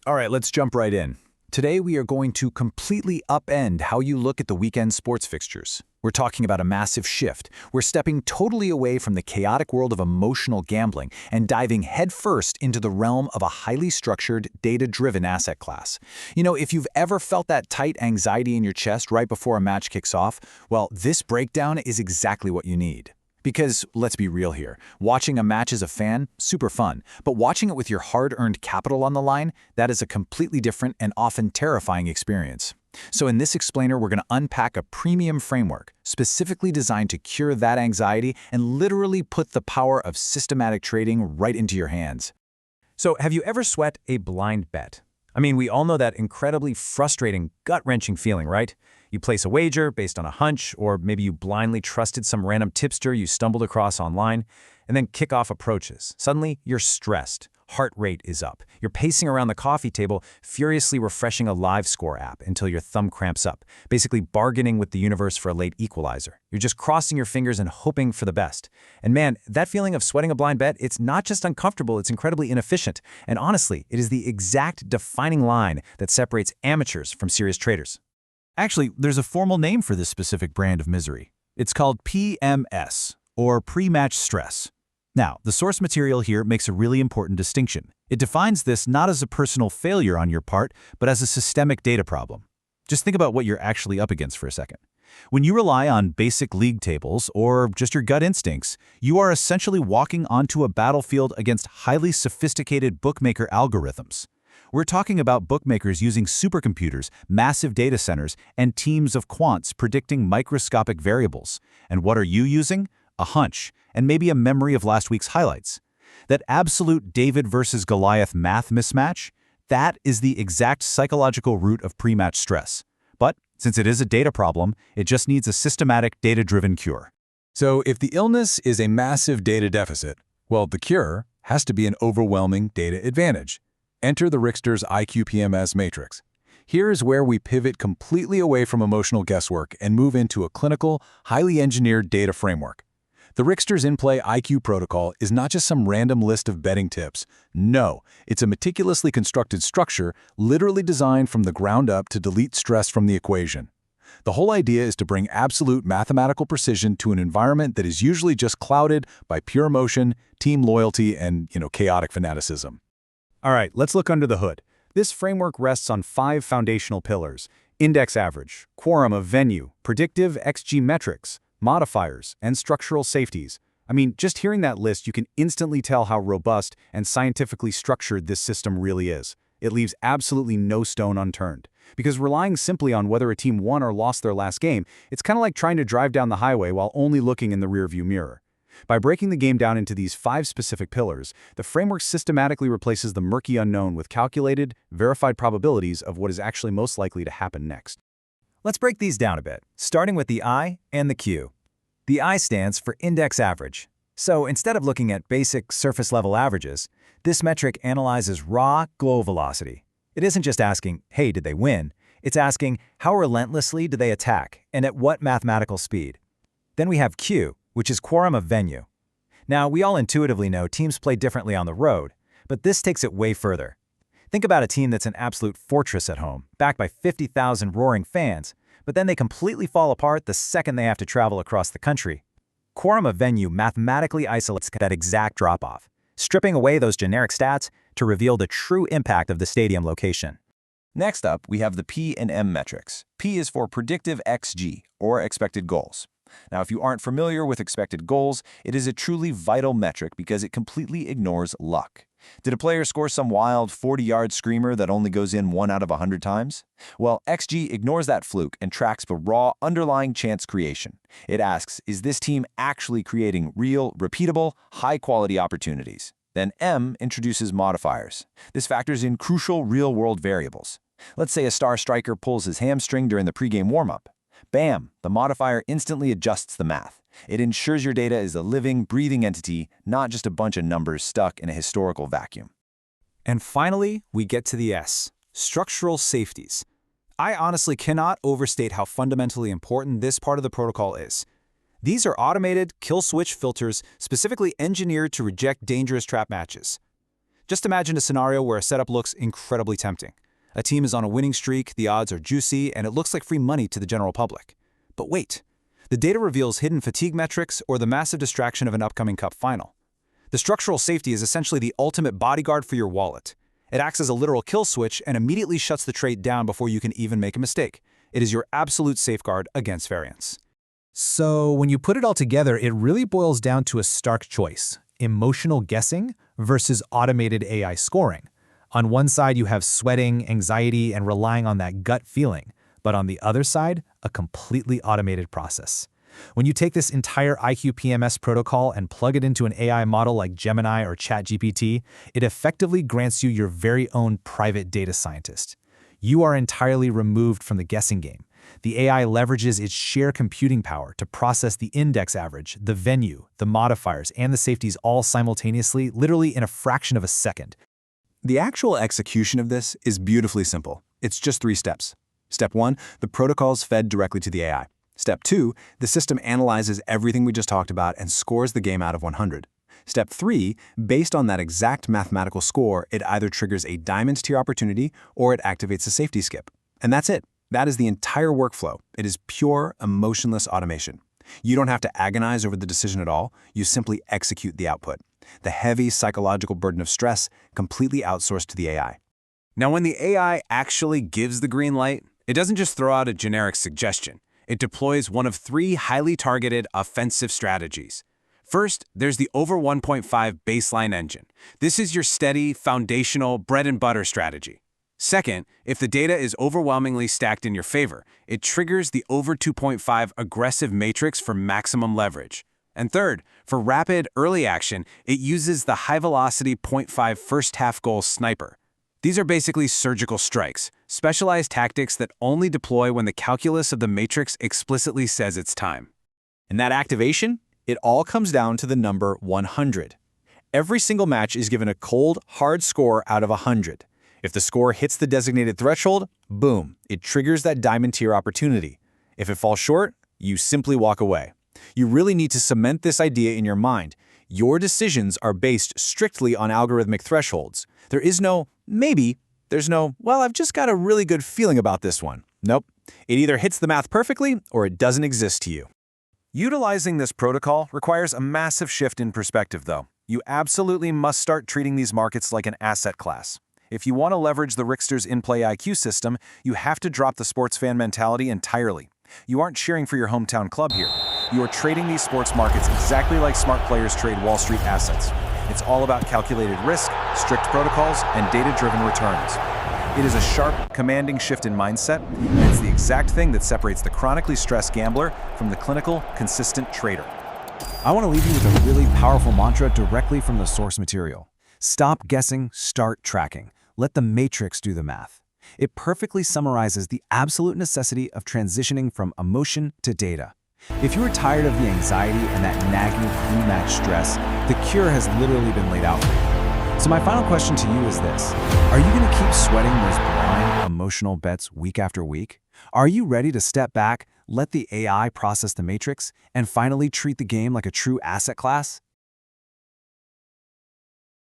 All right, let's jump right in. Today we are going to completely upend how you look at the weekend sports fixtures. We're talking about a massive shift. We're stepping totally away from the chaotic world of emotional gambling and diving headfirst into the realm of a highly structured, data-driven asset class. You know, if you've ever felt that tight anxiety in your chest right before a match kicks off, well, this breakdown is exactly what you need. Because, let's be real here, watching a match as a fan, super fun, but watching it with your hard-earned capital on the line, that is a completely different and often terrifying experience. So in this explainer, we're going to unpack a premium framework specifically designed to cure that anxiety and literally put the power of systematic trading right into your hands. So have you ever sweat a blind bet? I mean, we all know that incredibly frustrating, gut-wrenching feeling, right? You place a wager based on a hunch, or maybe you blindly trusted some random tipster you stumbled across online, and then kickoff approaches. Suddenly, you're stressed. Heart rate is up. You're pacing around the coffee table, furiously refreshing a live score app until your thumb cramps up, basically bargaining with the universe for a late equalizer. You're just crossing your fingers and hoping for the best. And man, that feeling of sweating a blind bet, it's not just uncomfortable, it's incredibly inefficient. And honestly, it is the exact defining line that separates amateurs from serious traders. Actually, there's a formal name for this specific brand of misery. It's called P.M.S, or pre-match stress. Now, the source material here makes a really important distinction. It defines this not as a personal failure on your part, but as a systemic data problem. Just think about what you're actually up against for a second. When you rely on basic league tables or just your gut instincts, you are essentially walking onto a battlefield against highly sophisticated bookmaker algorithms. We're talking about bookmakers using supercomputers, massive data centers, and teams of quants predicting microscopic variables. And what are you using? A hunch, and maybe a memory of last week's highlights. That absolute David versus Goliath math mismatch, that is the exact psychological root of pre-match stress. But since it is a data problem, it just needs a systematic, data-driven cure. So if the illness is a massive data deficit, well, the cure has to be an overwhelming data advantage. Enter the Ricksters i.Q.P.M.S matrix. Here is where we pivot completely away from emotional guesswork and move into a clinical, highly engineered data framework. The Ricksters in-play IQ protocol is not just some random list of betting tips. No, it's a meticulously constructed structure literally designed from the ground up to delete stress from the equation. The whole idea is to bring absolute mathematical precision to an environment that is usually just clouded by pure emotion, team loyalty, and, chaotic fanaticism. All right, let's look under the hood. This framework rests on 5 foundational pillars: index average, quorum of venue, predictive XG metrics, modifiers, and structural safeties. I mean, just hearing that list, you can instantly tell how robust and scientifically structured this system really is. It leaves absolutely no stone unturned. Because relying simply on whether a team won or lost their last game, it's kind of like trying to drive down the highway while only looking in the rearview mirror. By breaking the game down into these 5 specific pillars, the framework systematically replaces the murky unknown with calculated, verified probabilities of what is actually most likely to happen next. Let's break these down a bit, starting with the I and the Q. The I stands for index average. So instead of looking at basic surface-level averages, this metric analyzes raw glow velocity. It isn't just asking, hey, did they win? It's asking, how relentlessly do they attack, and at what mathematical speed? Then we have Q, which is quorum of venue. Now, we all intuitively know teams play differently on the road, but this takes it way further. Think about a team that's an absolute fortress at home, backed by 50,000 roaring fans, but then they completely fall apart the second they have to travel across the country. Quorum of venue mathematically isolates that exact drop-off, stripping away those generic stats to reveal the true impact of the stadium location. Next up, we have the P and M metrics. P is for predictive XG, or expected goals. Now, if you aren't familiar with expected goals, it is a truly vital metric because it completely ignores luck. Did a player score some wild 40-yard screamer that only goes in 1 out of 100 times? Well, XG ignores that fluke and tracks the raw, underlying chance creation. It asks, is this team actually creating real, repeatable, high-quality opportunities? Then M introduces modifiers. This factors in crucial real-world variables. Let's say a star striker pulls his hamstring during the pregame warm-up. Bam! The modifier instantly adjusts the math. It ensures your data is a living, breathing entity, not just a bunch of numbers stuck in a historical vacuum. And finally, we get to the S, structural safeties. I honestly cannot overstate how fundamentally important this part of the protocol is. These are automated kill switch filters specifically engineered to reject dangerous trap matches. Just imagine a scenario where a setup looks incredibly tempting. A team is on a winning streak, the odds are juicy, and it looks like free money to the general public. But wait, the data reveals hidden fatigue metrics or the massive distraction of an upcoming cup final. The structural safety is essentially the ultimate bodyguard for your wallet. It acts as a literal kill switch and immediately shuts the trade down before you can even make a mistake. It is your absolute safeguard against variance. So when you put it all together, it really boils down to a stark choice: emotional guessing versus automated AI scoring. On one side, you have sweating, anxiety, and relying on that gut feeling. But on the other side, a completely automated process. When you take this entire i.Q.P.M.S protocol and plug it into an AI model like Gemini or ChatGPT, it effectively grants you your very own private data scientist. You are entirely removed from the guessing game. The AI leverages its sheer computing power to process the index average, the venue, the modifiers, and the safeties all simultaneously, literally in a fraction of a second. The actual execution of this is beautifully simple. It's just 3 steps. Step 1, the protocol is fed directly to the AI. Step 2, the system analyzes everything we just talked about and scores the game out of 100. Step 3, based on that exact mathematical score, it either triggers a diamond tier opportunity or it activates a safety skip. And that's it. That is the entire workflow. It is pure, emotionless automation. You don't have to agonize over the decision at all. You simply execute the output. The heavy psychological burden of stress completely outsourced to the AI. Now, when the AI actually gives the green light, it doesn't just throw out a generic suggestion. It deploys one of 3 highly targeted offensive strategies. First, there's the over 1.5 baseline engine. This is your steady, foundational, bread-and-butter strategy. Second, if the data is overwhelmingly stacked in your favor, it triggers the over 2.5 aggressive matrix for maximum leverage. And third, for rapid, early action, it uses the high-velocity 0.5 first-half goal sniper. These are basically surgical strikes, specialized tactics that only deploy when the calculus of the matrix explicitly says it's time. In that activation, it all comes down to the number 100. Every single match is given a cold, hard score out of 100. If the score hits the designated threshold, boom, it triggers that diamond tier opportunity. If it falls short, you simply walk away. You really need to cement this idea in your mind. Your decisions are based strictly on algorithmic thresholds. There is no maybe. There's no, well, I've just got a really good feeling about this one. Nope. It either hits the math perfectly or it doesn't exist to you. Utilizing this protocol requires a massive shift in perspective, though. You absolutely must start treating these markets like an asset class. If you want to leverage the Ricksters in-play IQ system, you have to drop the sports fan mentality entirely. You aren't cheering for your hometown club here. You are trading these sports markets exactly like smart players trade Wall Street assets. It's all about calculated risk, strict protocols, and data-driven returns. It is a sharp, commanding shift in mindset, and it's the exact thing that separates the chronically stressed gambler from the clinical, consistent trader. I want to leave you with a really powerful mantra directly from the source material. Stop guessing, start tracking. Let the matrix do the math. It perfectly summarizes the absolute necessity of transitioning from emotion to data. If you are tired of the anxiety and that nagging pre-match stress, the cure has literally been laid out for you. So my final question to you is this: are you going to keep sweating those blind, emotional bets week after week? Are you ready to step back, let the AI process the matrix, and finally treat the game like a true asset class?